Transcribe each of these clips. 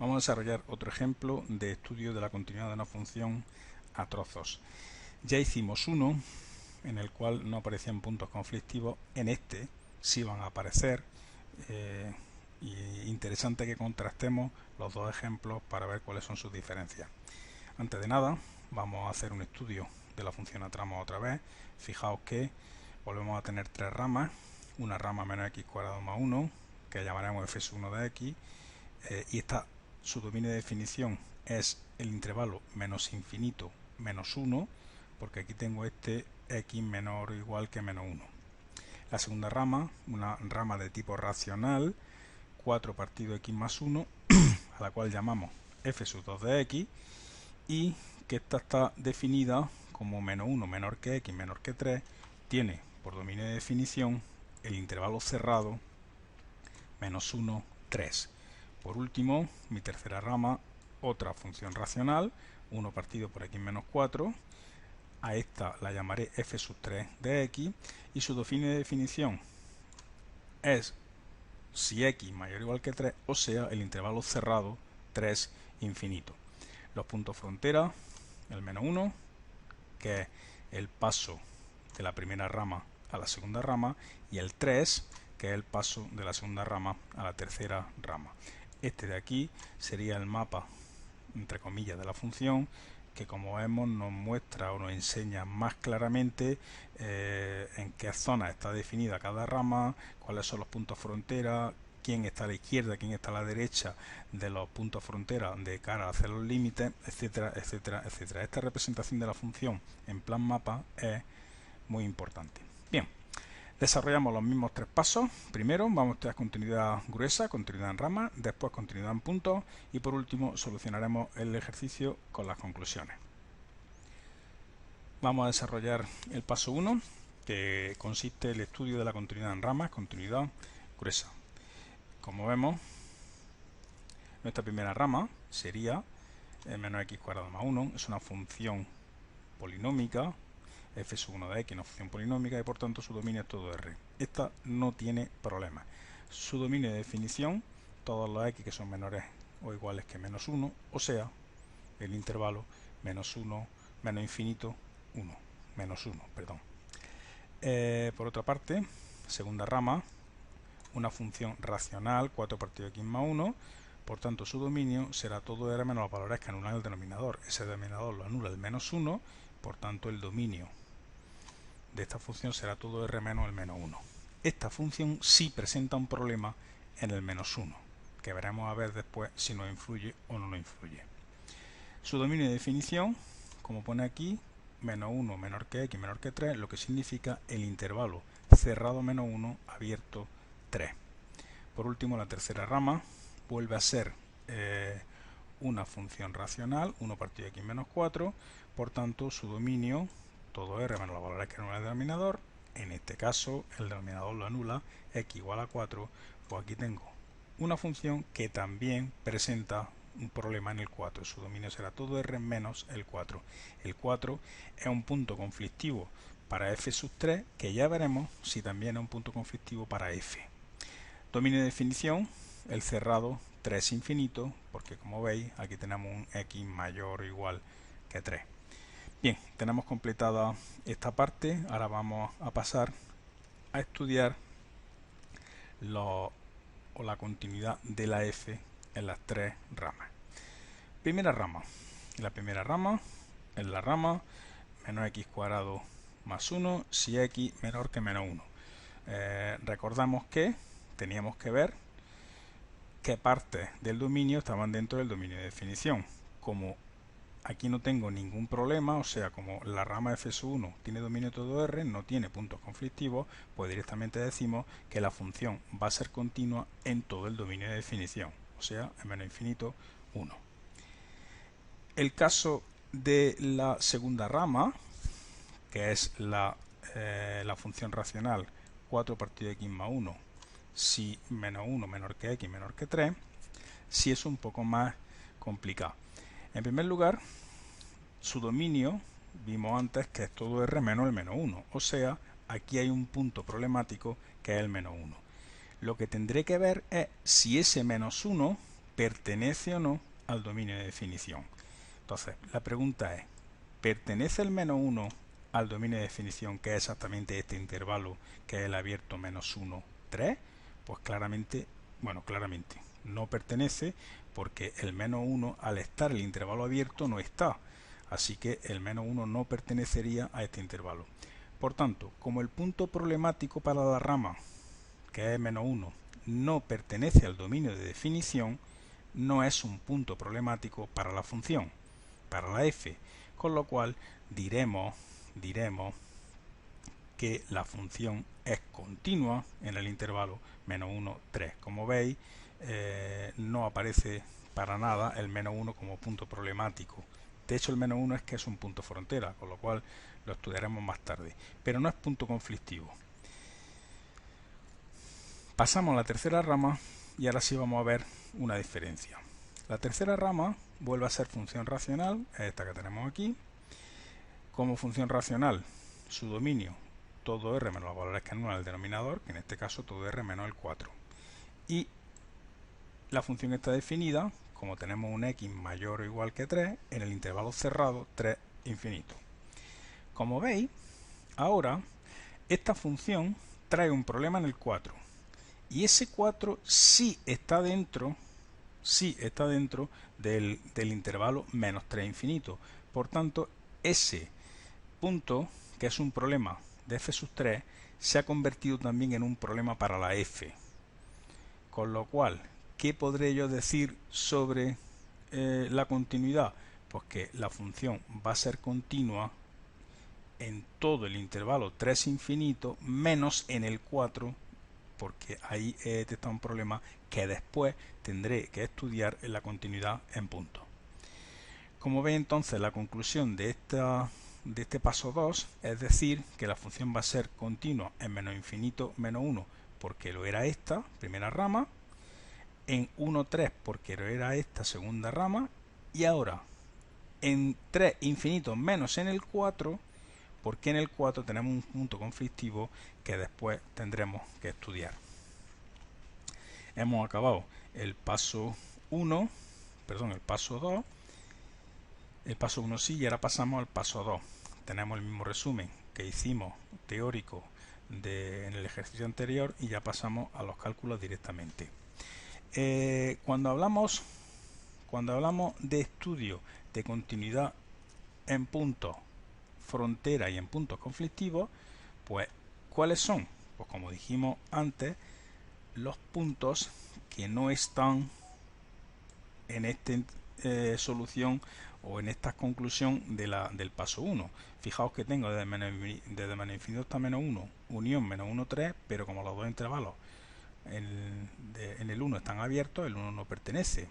Vamos a desarrollar otro ejemplo de estudio de la continuidad de una función a trozos. Ya hicimos uno en el cual no aparecían puntos conflictivos, en este sí van a aparecer, y interesante que contrastemos los dos ejemplos para ver cuáles son sus diferencias. Antes de nada, vamos a hacer un estudio de la función a tramos otra vez. Fijaos que volvemos a tener tres ramas, una rama menos x cuadrado más 1, que llamaremos f1 de x, y su dominio de definición es el intervalo menos infinito menos 1, porque aquí tengo este x menor o igual que menos 1. La segunda rama, una rama de tipo racional, 4 partido x más 1, a la cual llamamos f sub 2 de x, y que esta está definida como menos 1 menor que x menor que 3, tiene por dominio de definición el intervalo cerrado menos 1, 3. Por último, mi tercera rama, otra función racional, 1 partido por x menos 4, a esta la llamaré f sub 3 de x, y su dominio de definición es si x mayor o igual que 3, o sea, el intervalo cerrado 3 infinito. Los puntos frontera, el menos 1, que es el paso de la primera rama a la segunda rama, y el 3, que es el paso de la segunda rama a la tercera rama. Este de aquí sería el mapa, entre comillas, de la función, que como vemos nos muestra o nos enseña más claramente en qué zona está definida cada rama, cuáles son los puntos frontera, quién está a la izquierda, quién está a la derecha de los puntos frontera de cara hacia los límites, etcétera, etcétera, etcétera. Esta representación de la función en plan mapa es muy importante. Bien, desarrollamos los mismos tres pasos. Primero vamos a tener continuidad gruesa, continuidad en rama, después continuidad en puntos, y por último solucionaremos el ejercicio con las conclusiones. Vamos a desarrollar el paso 1, que consiste en el estudio de la continuidad en ramas, continuidad gruesa. Como vemos, nuestra primera rama sería menos x cuadrado más 1, es una función polinómica, f sub 1 de x, una función polinómica, y por tanto su dominio es todo R. Esta no tiene problema. Su dominio de definición, todos los x que son menores o iguales que menos 1, o sea, el intervalo menos 1, menos infinito, 1, menos 1, perdón. Por otra parte, segunda rama, una función racional, 4 partido x más 1, por tanto su dominio será todo R menos los valores que anulan el denominador. Ese denominador lo anula el menos 1, por tanto el dominio de esta función será todo R menos el menos 1. Esta función sí presenta un problema en el menos 1, que veremos a ver después si nos influye o no nos influye. Su dominio de definición, como pone aquí, menos 1 menor que x menor que 3, lo que significa el intervalo cerrado menos 1 abierto 3. Por último, la tercera rama vuelve a ser una función racional, 1 partido de x menos 4, por tanto su dominio, todo R menos los valores que anula el denominador, en este caso el denominador lo anula, x igual a 4, pues aquí tengo una función que también presenta un problema en el 4, su dominio será todo R menos el 4. El 4 es un punto conflictivo para f sub 3, que ya veremos si también es un punto conflictivo para f. Dominio de definición, el cerrado 3 infinito, porque como veis aquí tenemos un x mayor o igual que 3. Bien, tenemos completada esta parte. Ahora vamos a pasar a estudiar la continuidad de la f en las tres ramas. Primera rama. La primera rama es la rama menos x cuadrado más 1 si x menor que menos 1. Recordamos que teníamos que ver qué partes del dominio estaban dentro del dominio de definición. Como aquí no tengo ningún problema, o sea, como la rama f sub 1 tiene dominio todo R, no tiene puntos conflictivos, pues directamente decimos que la función va a ser continua en todo el dominio de definición, o sea, en menos infinito 1. El caso de la segunda rama, que es la función racional 4 partido de x más 1 si menos 1 menor que x menor que 3, sí es un poco más complicado. En primer lugar, su dominio, vimos antes que es todo R menos el menos 1, o sea, aquí hay un punto problemático que es el menos 1. Lo que tendré que ver es si ese menos 1 pertenece o no al dominio de definición. Entonces, la pregunta es, ¿pertenece el menos 1 al dominio de definición, que es exactamente este intervalo, que es el abierto menos 1, 3? Pues claramente, no pertenece, porque el menos 1 al estar el intervalo abierto no está. Así que el menos 1 no pertenecería a este intervalo. Por tanto, como el punto problemático para la rama, que es menos 1, no pertenece al dominio de definición, no es un punto problemático para la función, para la f, con lo cual diremos que la función es continua en el intervalo menos 1, 3. Como veis, no aparece para nada el menos 1 como punto problemático. De hecho, el menos 1 es que es un punto frontera, con lo cual lo estudiaremos más tarde, pero no es punto conflictivo. Pasamos a la tercera rama y ahora sí vamos a ver una diferencia. La tercera rama vuelve a ser función racional, es esta que tenemos aquí. Como función racional, su dominio, todo r menos los valores que anulan el denominador, que en este caso todo r menos el 4. Y la función está definida, como tenemos un x mayor o igual que 3, en el intervalo cerrado 3 infinito. Como veis, ahora esta función trae un problema en el 4. Y ese 4 sí está dentro del intervalo menos 3 infinito. Por tanto, ese punto, que es un problema de f sub 3, se ha convertido también en un problema para la f. Con lo cual, ¿qué podré yo decir sobre la continuidad? Pues que la función va a ser continua en todo el intervalo 3 infinito menos en el 4, porque ahí he detectado un problema que después tendré que estudiar en la continuidad en punto. Como veis, entonces, la conclusión de este paso 2 es decir que la función va a ser continua en menos infinito menos 1 porque lo era esta primera rama, en 1, 3 porque lo era esta segunda rama, y ahora en 3 infinito menos en el 4 porque en el 4 tenemos un punto conflictivo que después tendremos que estudiar. Hemos acabado el paso 1, el paso 2, el paso 1 sí, y ahora pasamos al paso 2. Tenemos el mismo resumen que hicimos teórico en el ejercicio anterior y ya pasamos a los cálculos directamente. Cuando hablamos de estudio de continuidad en puntos frontera y en puntos conflictivos, pues ¿cuáles son? Pues como dijimos antes, los puntos que no están en esta solución o en esta conclusión del paso 1. Fijaos que tengo desde menos infinito hasta menos 1, unión menos 1, 3, pero como los dos intervalos en el 1 están abiertos, el 1 no pertenece.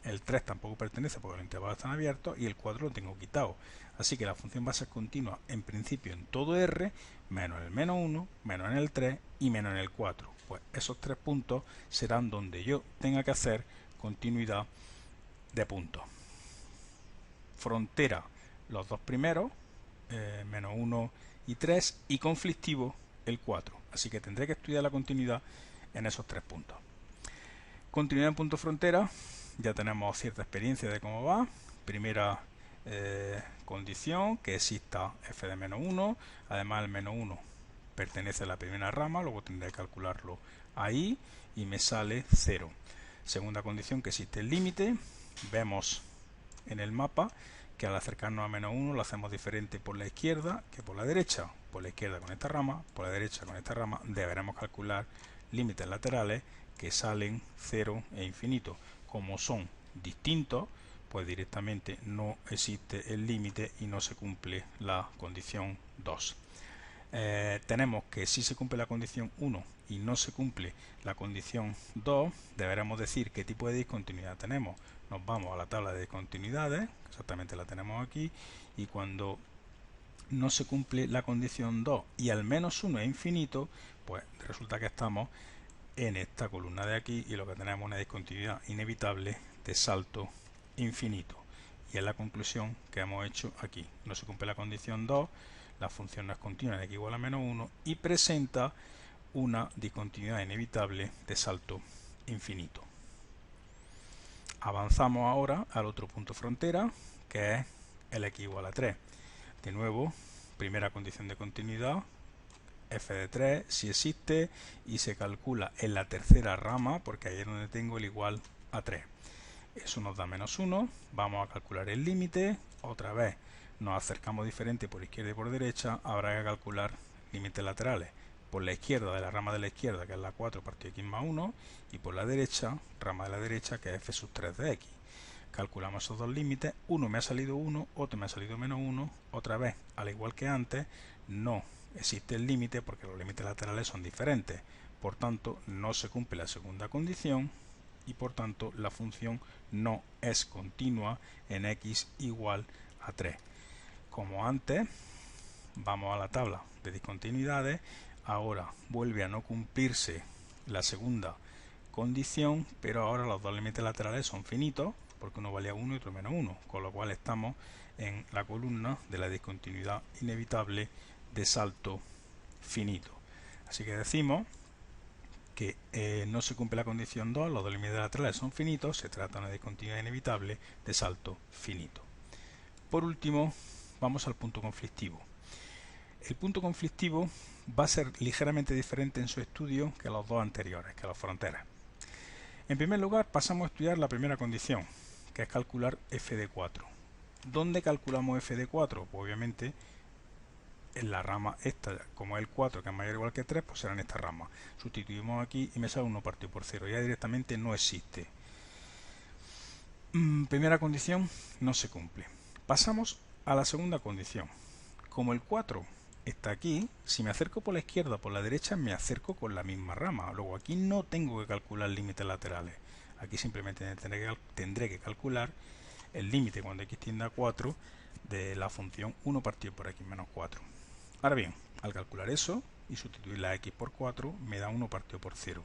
El 3 tampoco pertenece porque los intervalos están abiertos y el 4 lo tengo quitado. Así que la función va a ser continua en principio en todo R, menos el menos 1, menos en el 3 y menos en el 4. Pues esos 3 puntos serán donde yo tenga que hacer continuidad de puntos. Frontera, los dos primeros, menos 1 y 3, y conflictivo el 4. Así que tendré que estudiar la continuidad en esos 3 puntos. Continuidad en punto frontera, ya tenemos cierta experiencia de cómo va. Primera condición, que exista f de menos 1, además el menos 1 pertenece a la primera rama, luego tendré que calcularlo ahí y me sale 0. Segunda condición, que existe el límite. Vemos en el mapa que al acercarnos a menos 1 lo hacemos diferente por la izquierda que por la derecha. Por la izquierda con esta rama, por la derecha con esta rama. Deberemos calcular límites laterales que salen 0 e infinito. Como son distintos, pues directamente no existe el límite y no se cumple la condición 2. Tenemos que si se cumple la condición 1 y no se cumple la condición 2, deberemos decir qué tipo de discontinuidad tenemos. Nos vamos a la tabla de discontinuidades, exactamente la tenemos aquí, y cuando no se cumple la condición 2 y al menos 1 es infinito, pues resulta que estamos en esta columna de aquí y lo que tenemos es una discontinuidad inevitable de salto infinito. Y es la conclusión que hemos hecho aquí. No se cumple la condición 2, la función no es continua de x igual a menos 1 y presenta una discontinuidad inevitable de salto infinito. Avanzamos ahora al otro punto frontera, que es el x igual a 3. De nuevo, primera condición de continuidad, f de 3 si existe y se calcula en la tercera rama, porque ahí es donde tengo el igual a 3. Eso nos da menos 1, vamos a calcular el límite, otra vez nos acercamos diferente por izquierda y por derecha, habrá que calcular límites laterales por la izquierda de la rama de la izquierda, que es la 4 partido x más 1, y por la derecha, rama de la derecha, que es f sub 3 de x. Calculamos esos dos límites, uno me ha salido 1, otro me ha salido menos 1, otra vez, al igual que antes, no existe el límite porque los límites laterales son diferentes, por tanto no se cumple la segunda condición y por tanto la función no es continua en x igual a 3. Como antes, vamos a la tabla de discontinuidades, ahora vuelve a no cumplirse la segunda condición, pero ahora los dos límites laterales son finitos, porque uno valía 1 y otro menos 1, con lo cual estamos en la columna de la discontinuidad inevitable de salto finito. Así que decimos que no se cumple la condición 2, los dos límites laterales son finitos, se trata de una discontinuidad inevitable de salto finito. Por último, vamos al punto conflictivo. El punto conflictivo va a ser ligeramente diferente en su estudio que los dos anteriores, que las fronteras. En primer lugar, pasamos a estudiar la primera condición, que es calcular f de 4. ¿Dónde calculamos f de 4? Pues obviamente en la rama esta, como es el 4 que es mayor o igual que 3, pues será en esta rama. Sustituimos aquí y me sale 1 partido por 0, ya directamente no existe. Primera condición no se cumple. Pasamos a la segunda condición. Como el 4 está aquí, si me acerco por la izquierda o por la derecha me acerco con la misma rama. Luego aquí no tengo que calcular límites laterales. Aquí simplemente tendré que calcular el límite cuando x tiende a 4 de la función 1 partido por x menos 4. Ahora bien, al calcular eso y sustituir la x por 4 me da 1 partido por 0.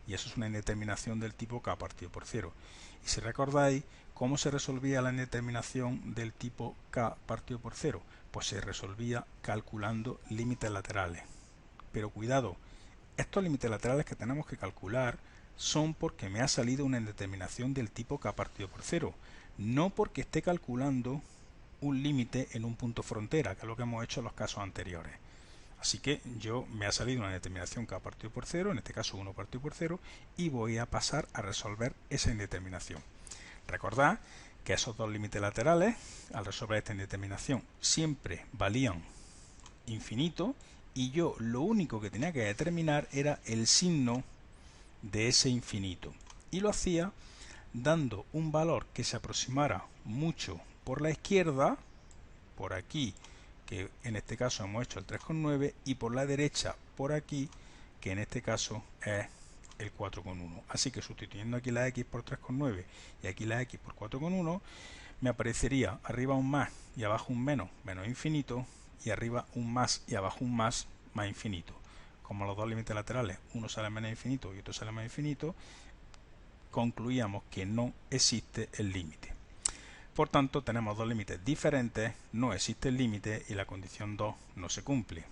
Y eso es una indeterminación del tipo k partido por 0. Y si recordáis, ¿cómo se resolvía la indeterminación del tipo k partido por 0? Pues se resolvía calculando límites laterales. Pero cuidado, estos límites laterales que tenemos que calcular son porque me ha salido una indeterminación del tipo k partido por 0, no porque esté calculando un límite en un punto frontera, que es lo que hemos hecho en los casos anteriores. Así que me ha salido una determinación k partido por 0, en este caso 1 partido por 0, y voy a pasar a resolver esa indeterminación. Recordad que esos dos límites laterales, al resolver esta indeterminación, siempre valían infinito, y yo lo único que tenía que determinar era el signo de ese infinito. Y lo hacía dando un valor que se aproximara mucho por la izquierda, por aquí, que en este caso hemos hecho el 3,9, y por la derecha, por aquí, que en este caso es el 4,1. Así que sustituyendo aquí la x por 3,9 y aquí la x por 4,1, me aparecería arriba un más y abajo un menos, menos infinito, y arriba un más y abajo un más, más infinito. Como los dos límites laterales, uno sale menos infinito y otro sale más infinito, concluíamos que no existe el límite. Por tanto, tenemos dos límites diferentes, no existe el límite y la condición 2 no se cumple.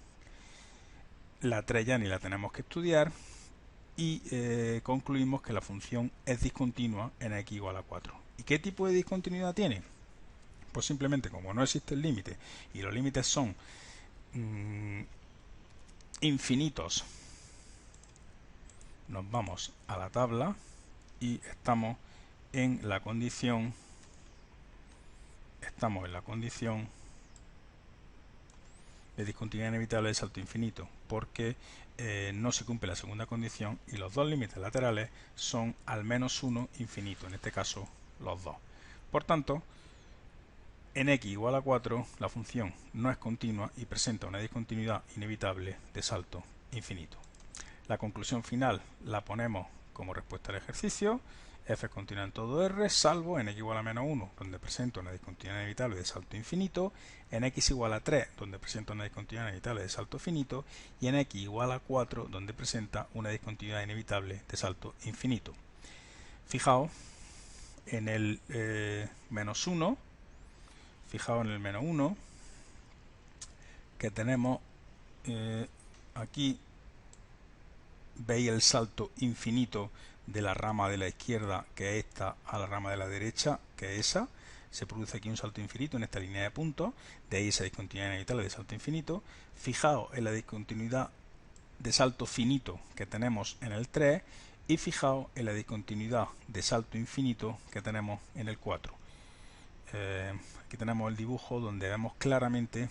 La 3 ya ni la tenemos que estudiar y concluimos que la función es discontinua en x igual a 4. ¿Y qué tipo de discontinuidad tiene? Pues simplemente como no existe el límite y los límites son infinitos, nos vamos a la tabla y estamos en la condición de discontinuidad inevitable de salto infinito, porque no se cumple la segunda condición y los dos límites laterales son al menos 1 infinito, en este caso los dos. Por tanto, en x igual a 4 la función no es continua y presenta una discontinuidad inevitable de salto infinito. La conclusión final la ponemos como respuesta al ejercicio. F es continua en todo R, salvo en x igual a menos 1, donde presenta una discontinuidad inevitable de salto infinito, en x igual a 3, donde presenta una discontinuidad inevitable de salto finito, y en x igual a 4, donde presenta una discontinuidad inevitable de salto infinito. Fijaos en el menos 1, que tenemos aquí, veis el salto infinito de la rama de la izquierda, que es vuelta a la rama de la derecha, que es esa. Se produce aquí un salto infinito en esta línea de puntos, de ahí esa discontinuidad inevitable de salto infinito. Fijaos en la discontinuidad de salto finito que tenemos en el 3 y fijaos en la discontinuidad de salto infinito que tenemos en el 4. Aquí tenemos el dibujo donde vemos claramente,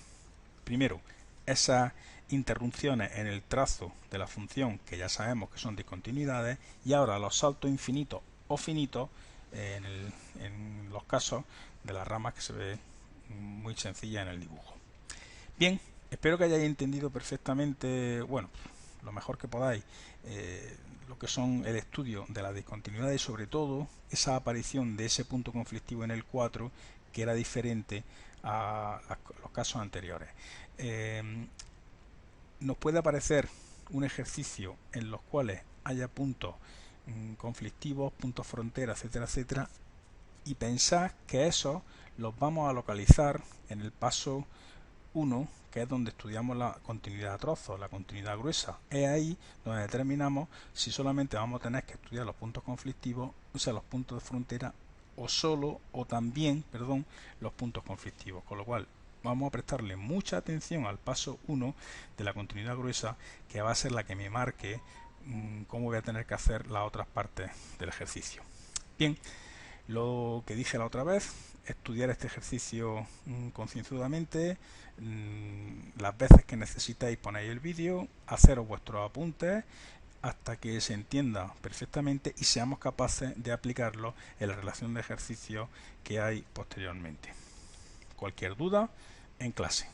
primero, esas interrupciones en el trazo de la función que ya sabemos que son discontinuidades, y ahora los saltos infinitos o finitos en los casos de las ramas, que se ve muy sencilla en el dibujo. Bien, espero que hayáis entendido perfectamente, bueno, lo mejor que podáis, lo que son el estudio de la discontinuidad y sobre todo esa aparición de ese punto conflictivo en el 4 que era diferente a los casos anteriores. Nos puede aparecer un ejercicio en los cuales haya puntos conflictivos, puntos frontera, etcétera, etcétera, y pensad que esos los vamos a localizar en el paso 1, que es donde estudiamos la continuidad a trozos, la continuidad gruesa. Es ahí donde determinamos si solamente vamos a tener que estudiar los puntos conflictivos, o sea, los puntos de frontera, o también, los puntos conflictivos. Con lo cual, vamos a prestarle mucha atención al paso 1 de la continuidad gruesa, que va a ser la que me marque cómo voy a tener que hacer las otras partes del ejercicio. Bien, lo que dije la otra vez, estudiar este ejercicio concienzudamente, las veces que necesitáis ponéis el vídeo, haceros vuestros apuntes hasta que se entienda perfectamente y seamos capaces de aplicarlo en la relación de ejercicios que hay posteriormente. Cualquier duda, en clase.